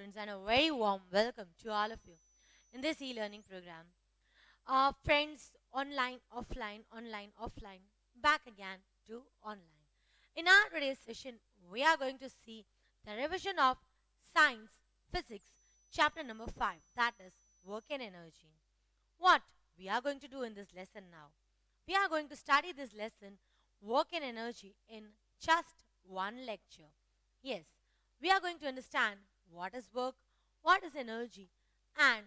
students, and a very warm welcome to all of you in this e-learning program. Friends, online, offline, back again to online. In our today's session, we are going to see the revision of Science, Physics, chapter number 5, that is Work and Energy. What we are going to do in this lesson now? We are going to study this lesson, Work and Energy, in just one lecture. Yes, we are going to understand what is work, what is energy, and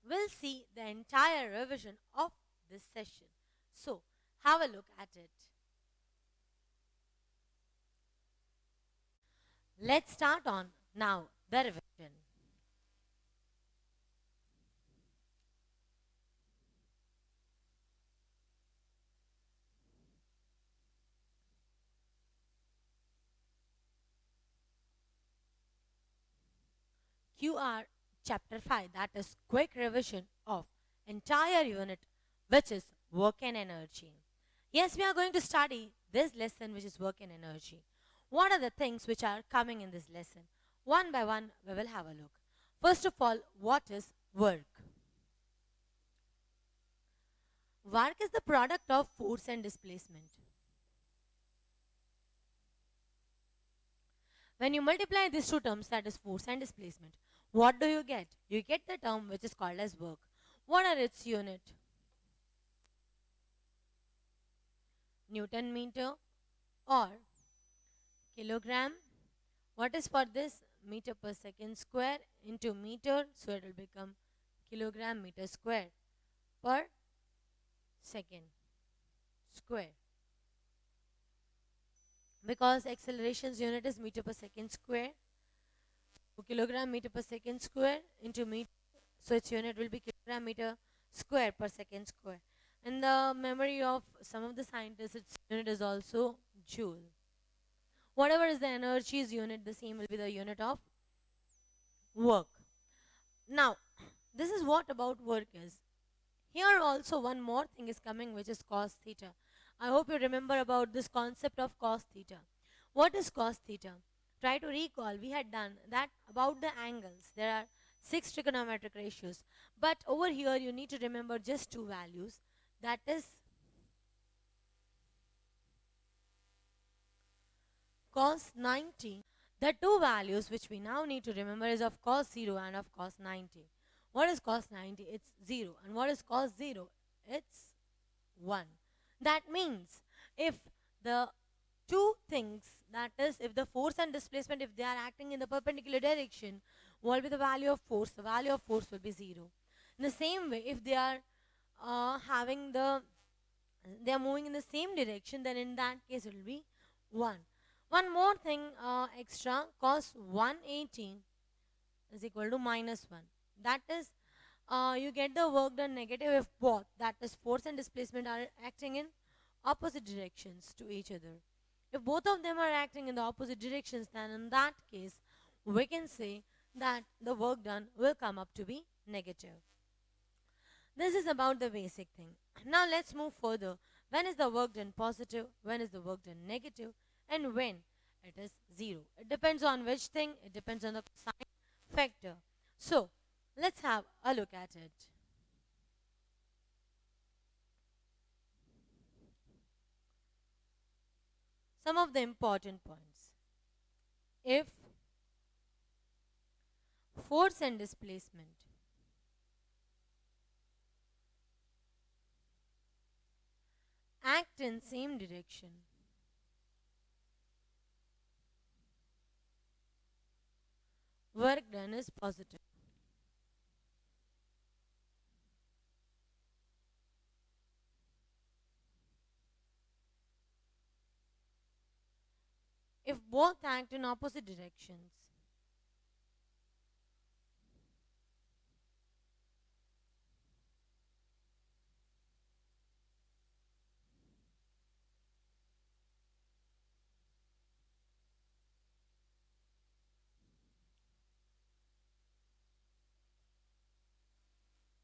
we'll see the entire revision of this session. So, have a look at it. Let's start on now the revision. QR chapter 5, that is quick revision of entire unit, which is work and energy. Yes, we are going to study this lesson, which is work and energy. What are the things which are coming in this lesson? One by one, we will have a look. First of all, what is work? Work is the product of force and displacement. When you multiply these two terms, that is force and displacement, what do you get? You get the term which is called as work. What are its unit? Newton meter or kilogram. What is for this? Meter per second square into meter, so it will become kilogram meter square per second square. Because acceleration's unit is meter per second square, so kilogram meter per second square into meter, so its unit will be kilogram meter square per second square. In the memory of some of the scientists, its unit is also joule. Whatever is the energy's unit, the same will be the unit of work. Now, this is what about work is. Here also one more thing is coming, which is cos theta. I hope you remember about this concept of cos theta. What is cos theta? Try to recall, we had done that about the angles. There are 6 trigonometric ratios. But over here you need to remember just two values. That is cos 90. The two values which we now need to remember is of cos 0 and of cos 90. What is cos 90? It's 0. And what is cos 0? It's 1. That means if the two things, that is if the force and displacement, if they are acting in the perpendicular direction, what will be the value of force? The value of force will be 0. In the same way, if they are they are moving in the same direction, then in that case it will be 1. One more thing extra, cos 180 is equal to minus 1. That is, you get the work done negative if both, that is force and displacement, are acting in opposite directions to each other. If both of them are acting in the opposite directions, then in that case, we can say that the work done will come up to be negative. This is about the basic thing. Now let's move further. When is the work done positive? When is the work done negative? And when it is 0? It depends on which thing? It depends on the sign factor. So, let's have a look at it. Some of the important points. If force and displacement act in same direction, work done is positive. If both act in opposite directions,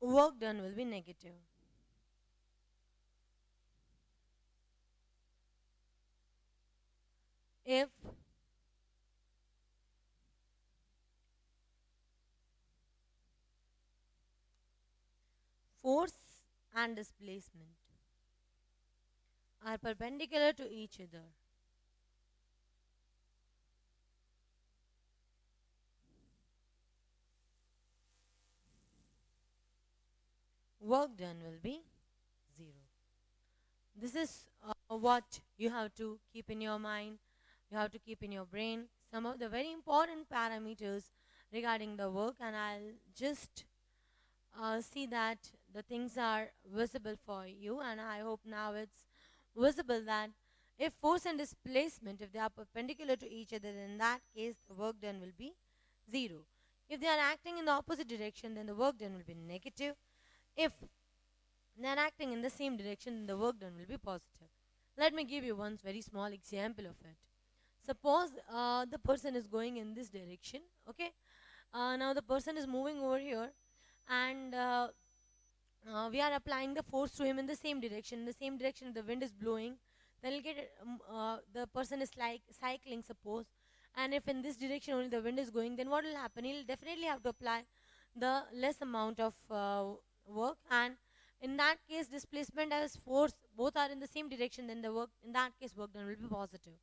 work done will be negative. If force and displacement are perpendicular to each other. Work done will be 0. This is what you have to keep in your mind, you have to keep in your brain some of the very important parameters regarding the work, and I'll just see that the things are visible for you, and I hope now it's visible that if force and displacement, if they are perpendicular to each other, then in that case the work done will be 0. If they are acting in the opposite direction, then the work done will be negative. If they are acting in the same direction, then the work done will be positive. Let me give you one very small example of it. Suppose the person is going in this direction, okay? Now the person is moving over here, and we are applying the force to him in the same direction. In the same direction, the wind is blowing, then he'll get the person is like cycling, suppose. And if in this direction only the wind is going, then what will happen? He'll definitely have to apply the less amount of work, and in that case, displacement as force both are in the same direction. Then the work in that case work done will be positive.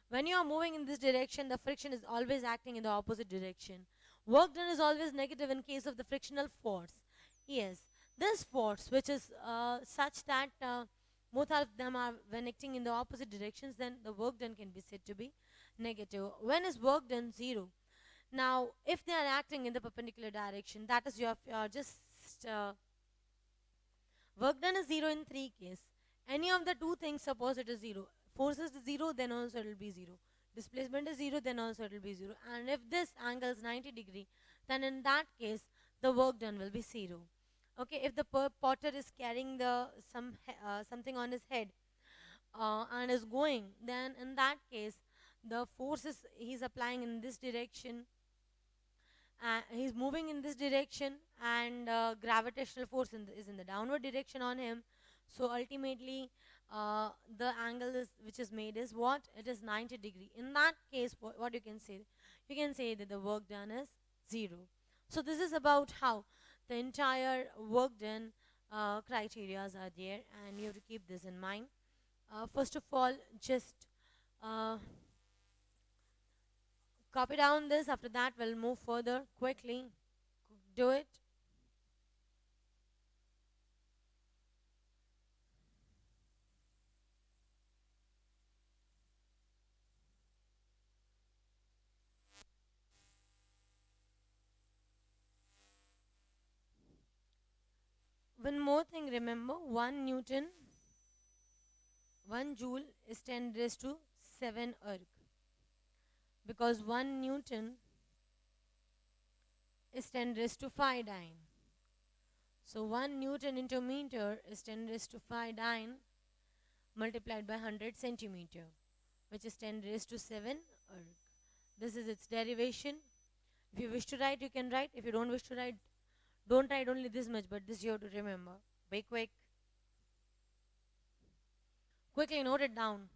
When you are moving in this direction, the friction is always acting in the opposite direction. Work done is always negative in case of the frictional force. Yes, this force, which is such that both of them are when acting in the opposite directions, then the work done can be said to be negative. When is work done 0? Now, if they are acting in the perpendicular direction, that is your just work done is 0 in 3 cases. Any of the two things, suppose it is 0. Force is 0, then also it will be 0. Displacement is 0, then also it will be 0. And if this angle is 90 degree, then in that case, the work done will be 0. Okay, if the potter is carrying something on his head and is going, then in that case, the forces he's applying in this direction, he's moving in this direction, and gravitational force is in the downward direction on him. So ultimately the angle which is made is what? It is 90 degree. In that case, what you can say? You can say that the work done is 0. So this is about how the entire work done criterias are there, and you have to keep this in mind. First of all, just uh, copy down this. After that, we'll move further quickly. Do it. One more thing, remember, 1 Newton, 1 joule is 10 raised to 7 erg, because 1 Newton is 10 raised to 5 dyne. So 1 Newton into meter is 10 raised to 5 dyne multiplied by 100 centimeter, which is 10 raised to 7 erg. This is its derivation. If you wish to write, you can write. If you don't wish to write, don't write only this much, but this you have to remember. Be quick. Quickly note it down.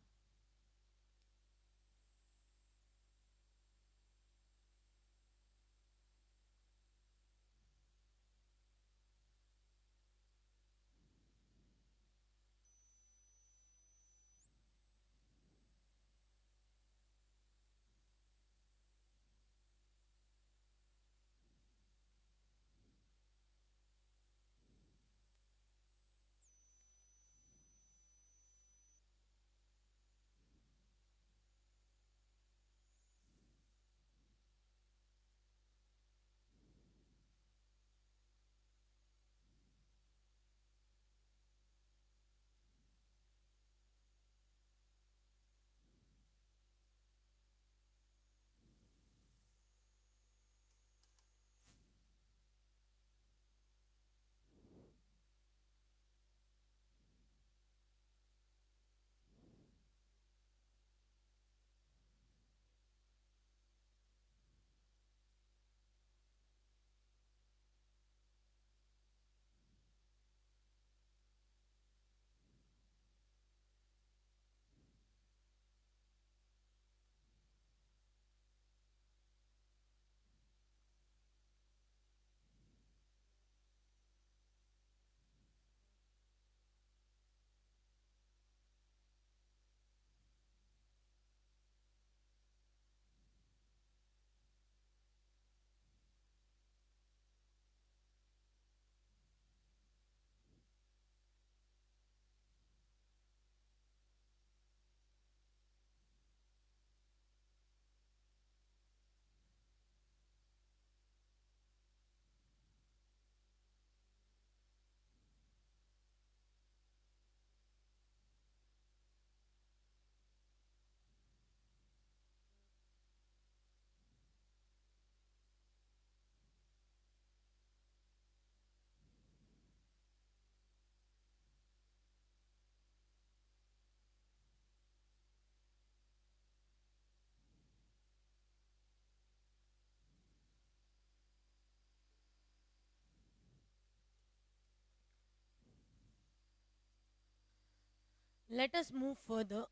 Let us move further.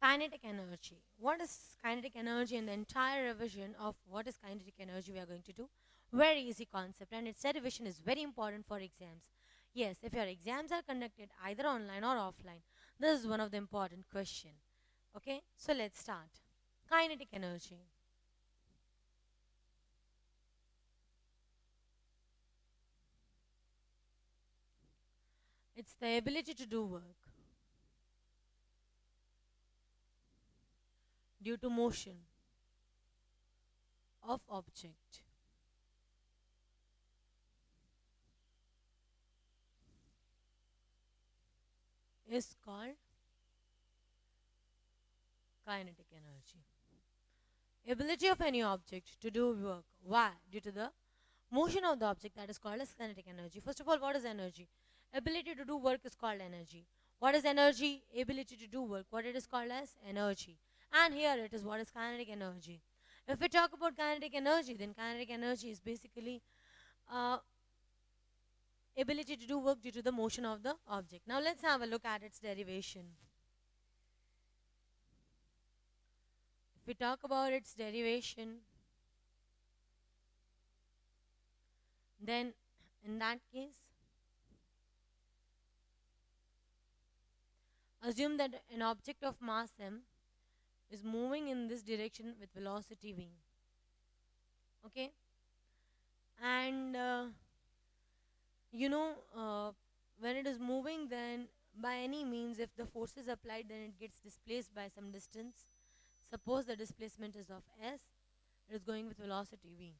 Kinetic energy. What is kinetic energy, and the entire revision of what is kinetic energy we are going to do? Very easy concept, and its derivation is very important for exams. Yes, if your exams are conducted either online or offline, this is one of the important question. Okay, so let's start. Kinetic energy. It's the ability to do work due to motion of object is called kinetic energy. Ability of any object to do work. Why? Due to the motion of the object, that is called as kinetic energy. First of all, what is energy? Ability to do work is called energy. What is energy? Ability to do work. What it is called as energy. And here it is what is kinetic energy. If we talk about kinetic energy, then kinetic energy is basically uh, ability to do work due to the motion of the object. Now let's have a look at its derivation. If we talk about its derivation, then in that case, assume that an object of mass m is moving in this direction with velocity v. Okay, and you know, when it is moving, then by any means, if the force is applied, then it gets displaced by some distance. Suppose the displacement is of s, it is going with velocity v,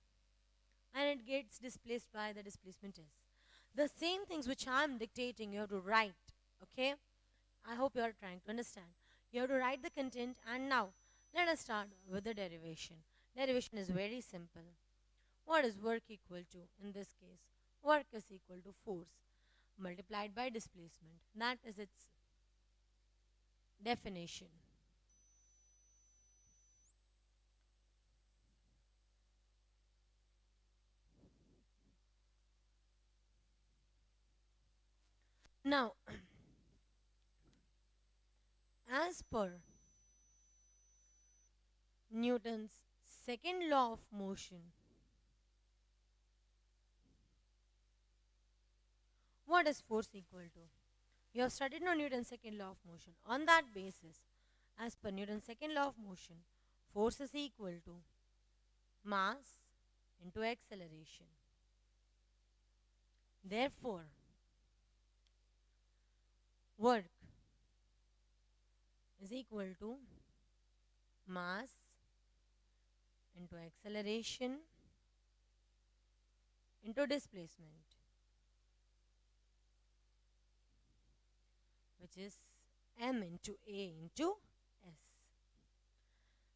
and it gets displaced by the displacement s. The same things which I am dictating, you have to write. Okay, I hope you are trying to understand. You have to write the content, and now let us start with the derivation. Derivation is very simple. What is work equal to? In this case, work is equal to force multiplied by displacement. That is its definition. Now, as per Newton's second law of motion, what is force equal to? You have studied Newton's second law of motion. On that basis, as per Newton's second law of motion, force is equal to mass into acceleration. Therefore, work is equal to mass into acceleration into displacement, which is m into a into s.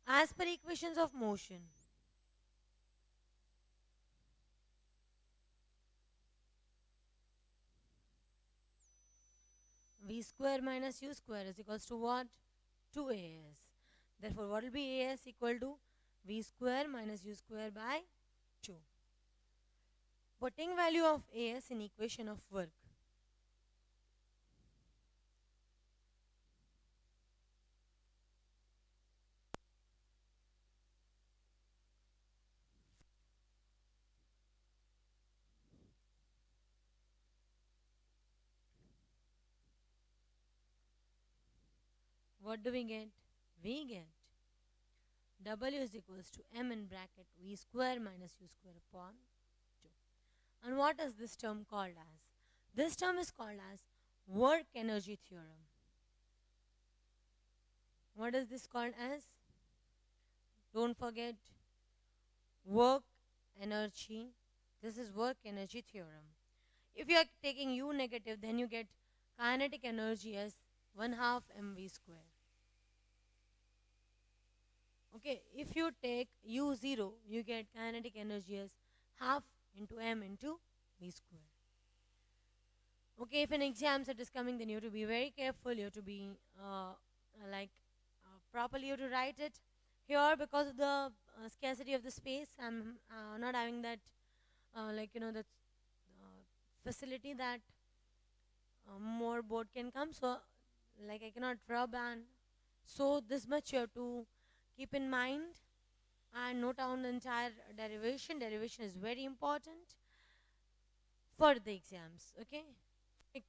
As per equations of motion, v square minus u square is equals to what? 2as. Therefore, what will be as equal to v square minus u square by 2. Putting value of as in equation of work, what do we get? We get W is equals to m in bracket v square minus u square upon 2. And what is this term called as? This term is called as work energy theorem. What is this called as? Don't forget, work energy This is work energy theorem. If you are taking U negative, then you get kinetic energy as 1 half mv square. Okay, if you take U0, you get kinetic energy as half into m into v square. Okay, if an exam set is coming, then you have to be very careful. You have to be properly. You have to write it here because of the scarcity of the space. I'm not having that that facility that more board can come. So I cannot rub, and so this much you have to keep in mind and note down the entire derivation. Derivation is very important for the exams. Okay. Quick.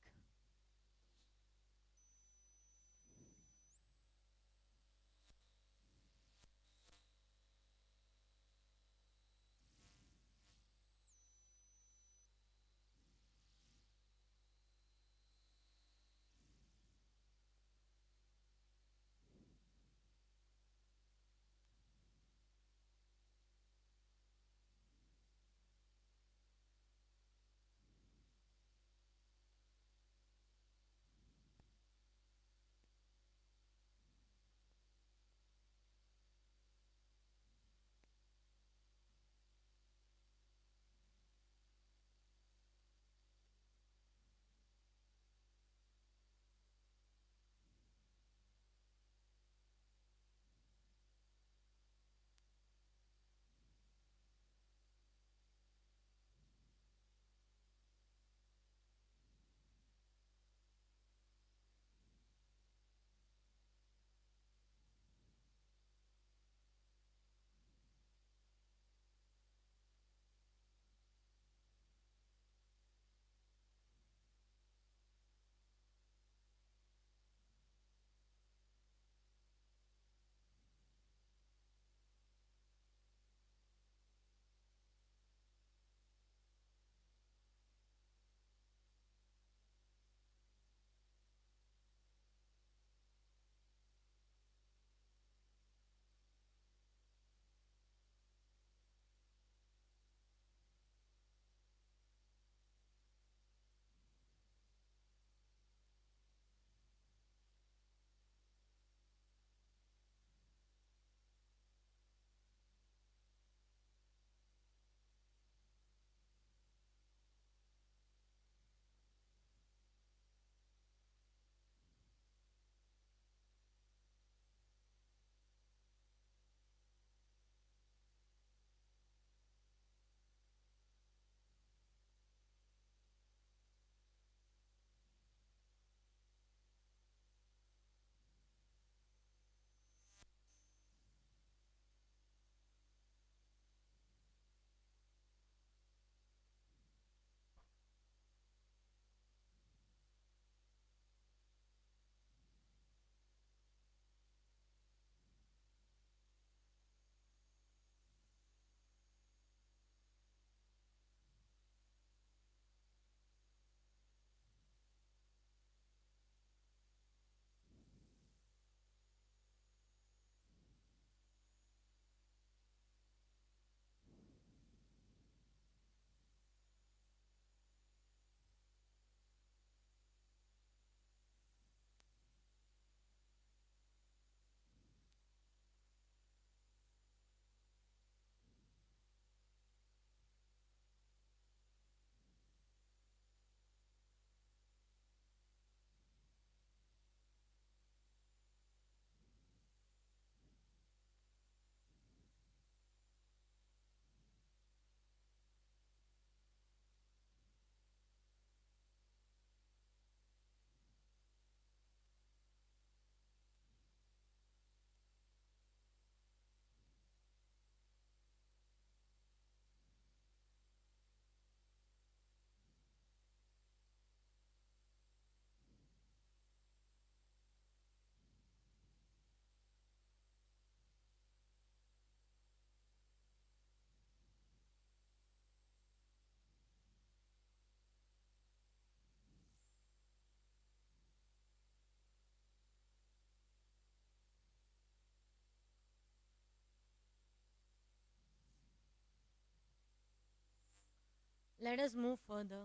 Let us move further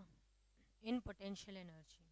in potential energy.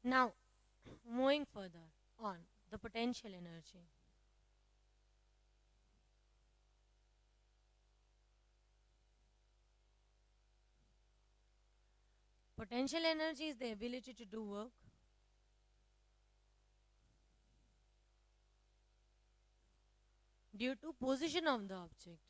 Now, moving further on the potential energy. Potential energy is the ability to do work due to position of the object.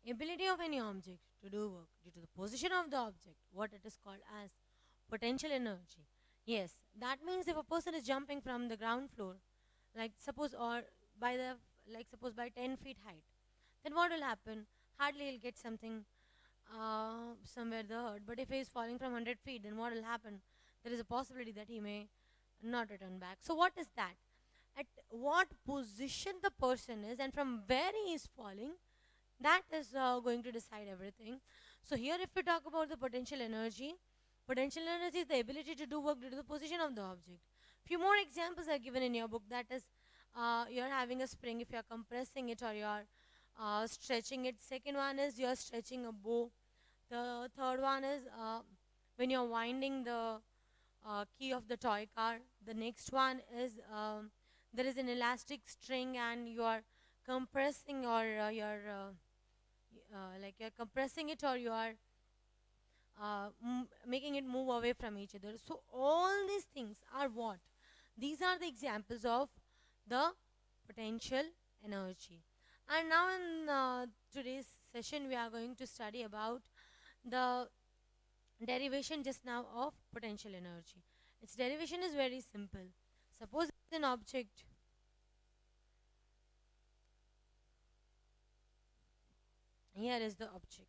Ability of any object to do work due to the position of the object, what it is called as potential energy. Yes, that means if a person is jumping from the ground floor, like suppose, or by the, like suppose by 10 feet height, then what will happen? Hardly he'll get something somewhere the hurt. But if he is falling from 100 feet, then what will happen? There is a possibility that he may not return back. So, what is that? At what position the person is and from where he is falling, that is going to decide everything. So, here, if we talk about the potential energy is the ability to do work due to the position of the object. Few more examples are given in your book. That is, you're having a spring, if you're compressing it or you're stretching it. Second one is you're stretching a bow. The third one is when you're winding the key of the toy car. The next one is there is an elastic string and you are compressing, or you're like you're compressing it, or you are making it move away from each other. So all these things are what? These are the examples of the potential energy. And now in today's session, we are going to study about the derivation just now of potential energy. Its derivation is very simple. Suppose an object, here is the object,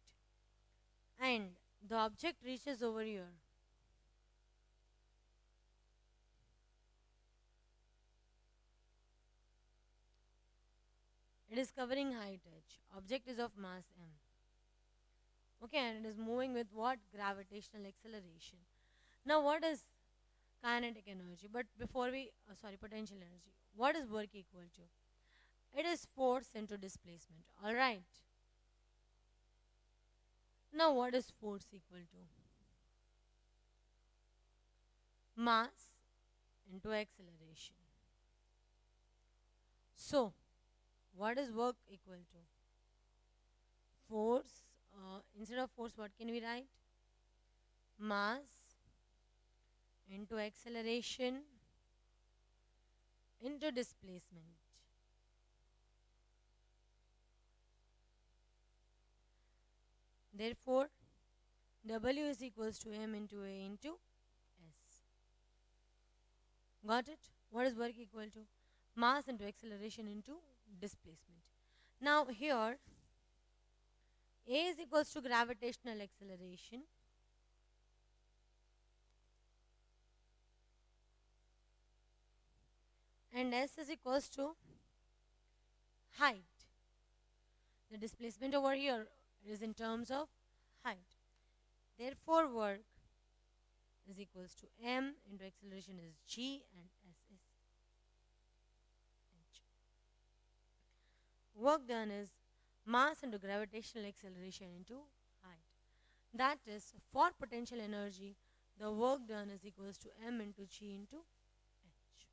and the object reaches over here. It is covering height h. Object is of mass m. Okay, and it is moving with what? Gravitational acceleration. Now, what is kinetic energy? But before we, potential energy. What is work equal to? It is force into displacement. All right. Now, what is force equal to? Mass into acceleration. So, what is work equal to? Force, instead of force, what can we write? Mass into acceleration into displacement. Therefore, W is equals to m into a into s. Got it? What is work equal to? Mass into acceleration into displacement. Now here, a is equals to gravitational acceleration, and s is equals to height. The displacement over here is in terms of height. Therefore, work is equals to m into acceleration is g and s is h. Work done is mass into gravitational acceleration into height. That is, for potential energy, the work done is equals to m into g into h.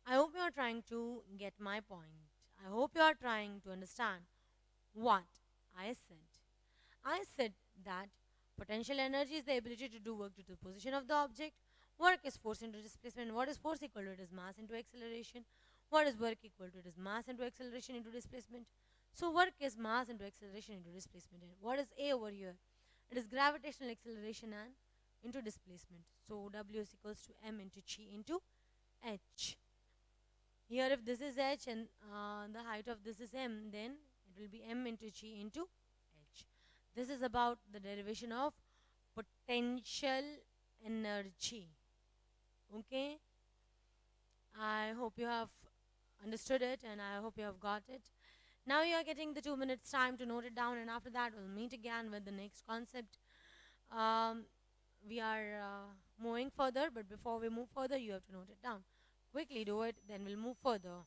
I hope you are trying to get my point. I hope you are trying to understand what I said. I said that potential energy is the ability to do work due to the position of the object. Work is force into displacement. What is force equal to? It is mass into acceleration. What is work equal to? It is mass into acceleration into displacement. So work is mass into acceleration into displacement. And what is A over here? It is gravitational acceleration and into displacement. So W is equals to M into G into H. Here if this is H and the height of this is M, then it will be M into G into H. This is about the derivation of potential energy. Okay, I hope you have understood it and I hope you have got it. Now you are getting the 2 minutes time to note it down, and after that we'll meet again with the next concept. um, we are moving further, but before we move further you have to note it down. Quickly do it, then we'll move further.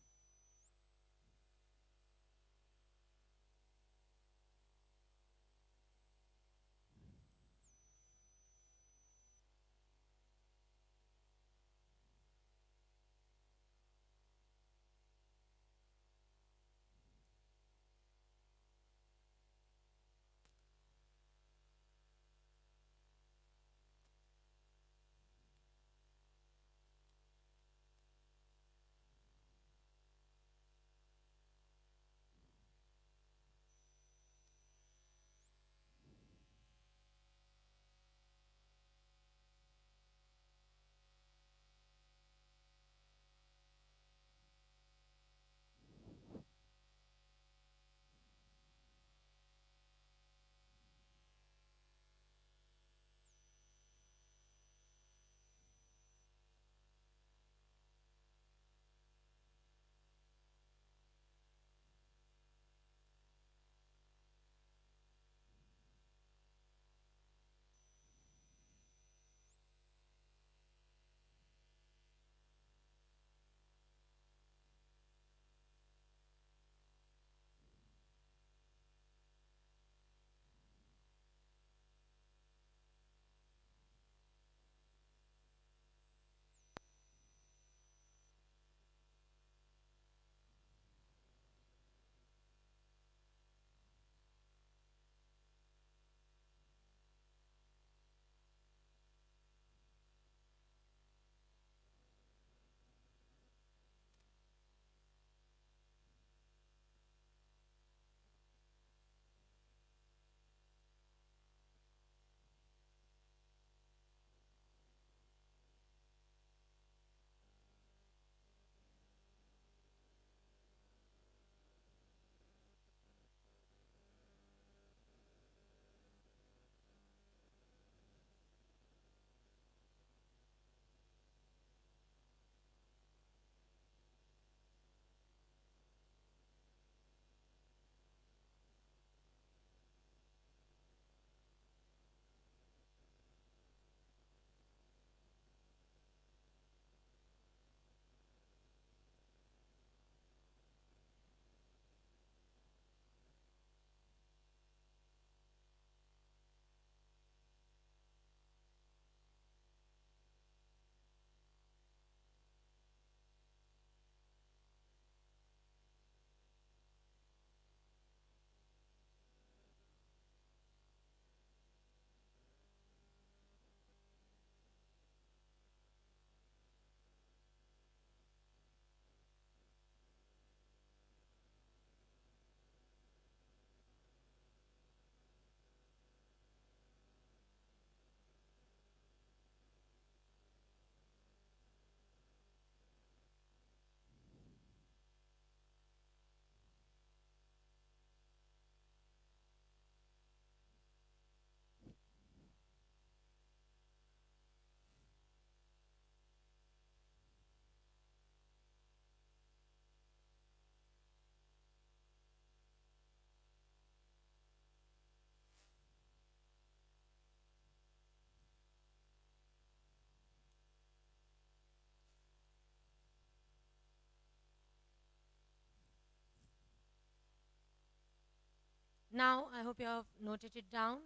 Now I hope you have noted it down.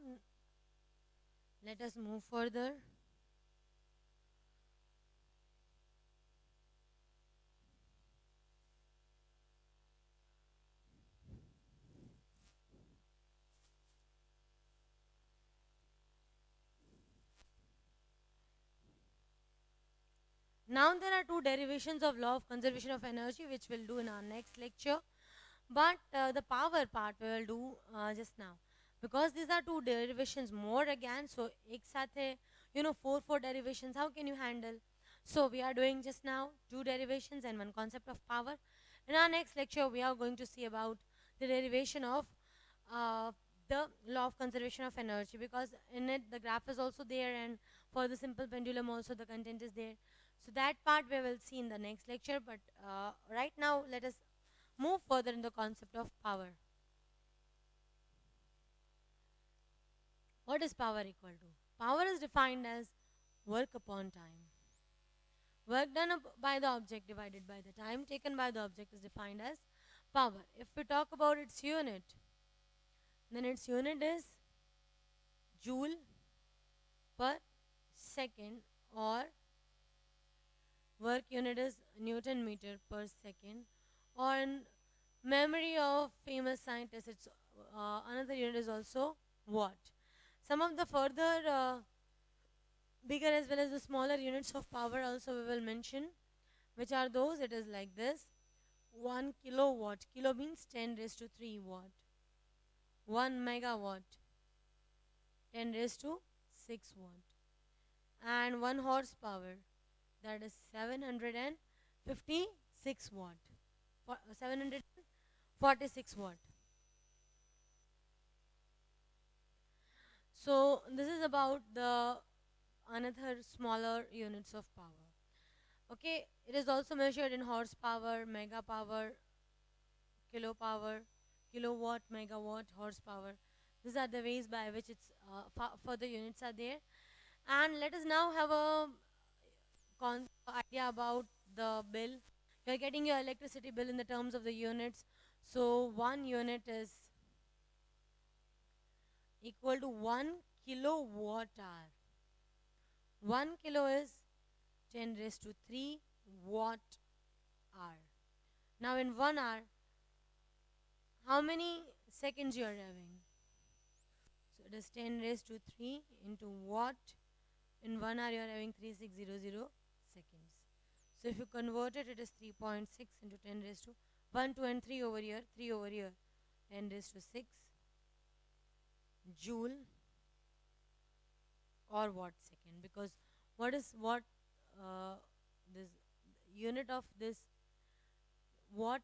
Let us move further. Now there are two derivations of law of conservation of energy which we'll do in our next lecture. But the power part we will do just now, because these are two derivations more again. So ek sath hai, four derivations. How can you handle? So we are doing just now two derivations and one concept of power. In our next lecture, we are going to see about the derivation of uh, the law of conservation of energy, because in it the graph is also there, and for the simple pendulum also the content is there. So that part we will see in the next lecture. But right now, let us move further in the concept of power. What is power equal to? Power is defined as work upon time. Work done by the object divided by the time taken by the object is defined as power. If we talk about its unit, then its unit is joule per second, or work unit is Newton meter per second, or in memory of famous scientists, it's another unit is also watt. Some of the further bigger as well as the smaller units of power also we will mention. Which are those? It is like this: 1 kilowatt, kilo means 10 raised to 3 watt; 1 megawatt, 10 raised to 6 watt; and 1 horsepower, that is 756 watt, 746 watt. So this is about the another smaller units of power. Okay, it is also measured in horsepower, megapower, kilopower, kilowatt, megawatt, horsepower. These are the ways by which its further units are there. And let us now have a idea about the bill. You are getting your electricity bill in the terms of the units. So 1 unit is equal to 1 kilowatt hour. 1 kilo is 10 raised to 3 watt hour. Now in 1 hour, how many seconds you are having? So it is 10 raised to 3 into watt. In 1 hour you are having 3600 seconds. So if you convert it, it is 3.6 into 10 raised to 1, 2 and 3 over here, 3 over here, 10 raised to 6 joule or watt second. Because what is what this unit of this watt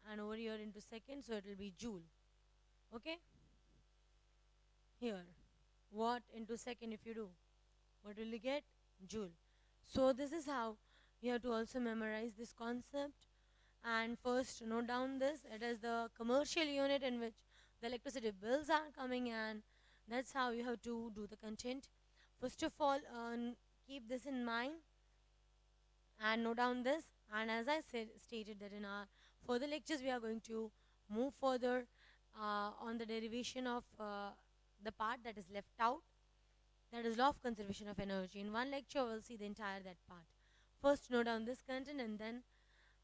and over here into second, so it will be joule. Okay, here watt into second, if you do, what will you get? Joule. So this is how you have to also memorize this concept. And first note down this: it is the commercial unit in which the electricity bills are coming, and that's how you have to do the content. First of all, keep this in mind and note down this. And as I stated that in our further lectures we are going to move further on the derivation of the part that is left out, that is law of conservation of energy. In one lecture we'll see the entire that part. First note down this content, and then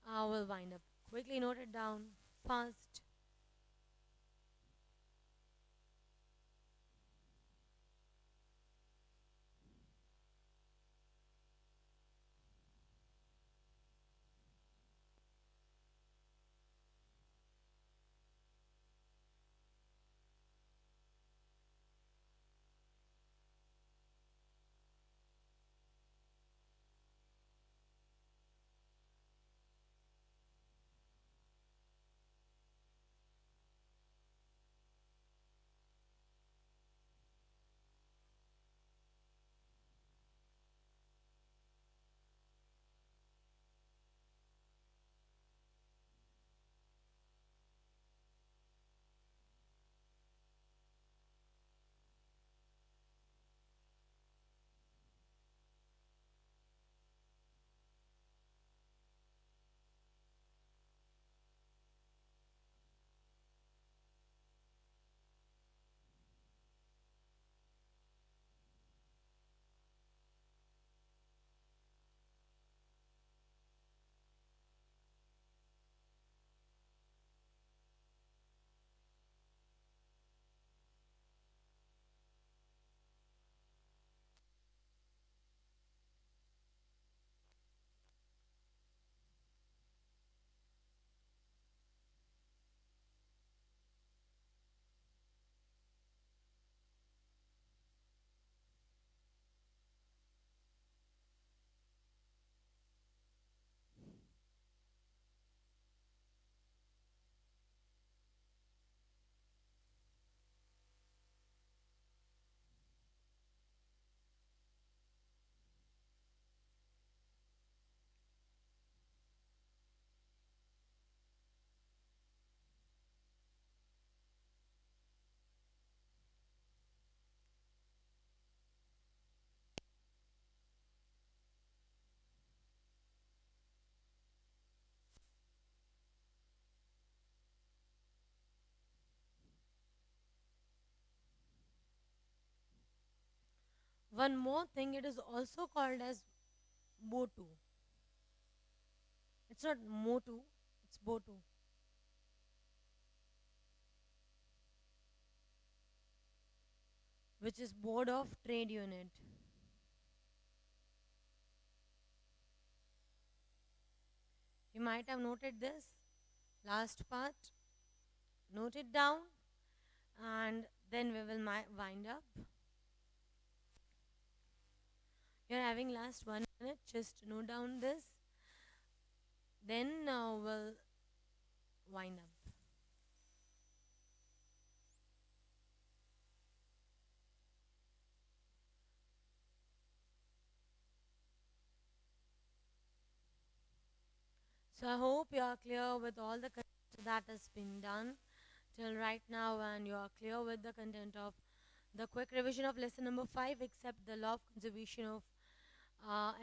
we'll wind up. Quickly note it down fast. One more thing, it is also called as Botu. It's not Motu, it's Botu, which is Board of Trade Unit. You might have noted this last part. Note it down and then we will wind up. You're having last 1 minute, just note down this, then we'll wind up. So I hope you are clear with all the content that has been done till right now, and you are clear with the content of the quick revision of lesson number 5, except the law of conservation of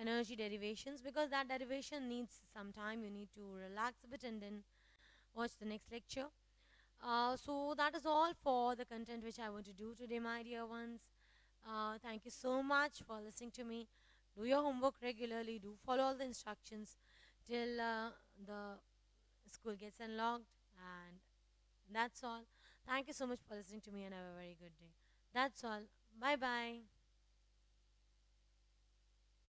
energy derivations, because that derivation needs some time. You need to relax a bit and then watch the next lecture. So that is all for the content which I want to do today, my dear ones. Thank you so much for listening to me. Do your homework regularly. Do follow all the instructions till the school gets unlocked. And that's all. Thank you so much for listening to me and have a very good day. That's all. Bye bye.